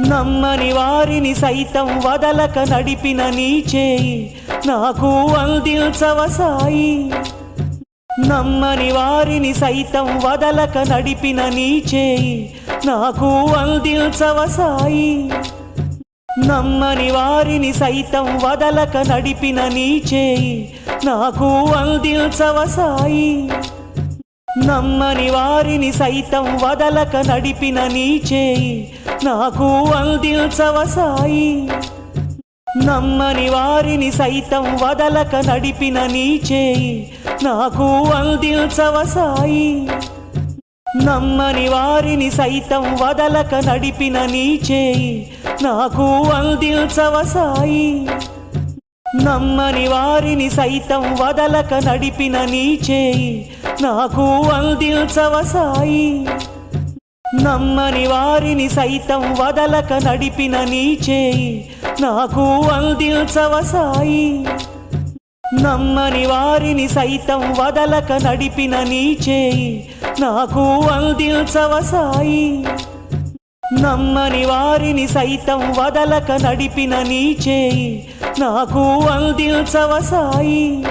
నమ్మని వారిని సైతం వదలక నడిపిన నీ చేయి నాకు అందించవ సాయి. నమ్మని వారిని సైతం వదలక నడిపిన నీ చేయి నాకు అందించవ సాయి. నమ్మని వారిని సైతం వదలక నడిపిన నీ చేయి నాకు అందించవ సాయి. నమ్మని వారిని సైతం వదలక నడిపిన నీ చేయి నాకు అందించవ సాయి. నమ్మని వారిని సైతం వదలక నడిపిన నీ చేయి నాకు అందించవ సాయి. నమ్మని వారిని సైతం వదలక నడిపిన నీ చేయి నాకు అందించవ సాయి. నమ్మని వారిని సైతం వదలక నడిపిన నీ చేయి నాకు అందించవ సాయి. నమ్మని వారిని సైతం వదలక నడిపిన నీ చేయి నాకు అందించవ సాయి. నమ్మని వారిని సైతం వదలక నడిపిన నీ చేయి నాకు అందించవ సాయి. నమ్మని వారిని సైతం వదలక నడిపిన నీ చేయి నాకు అందించవ సాయి.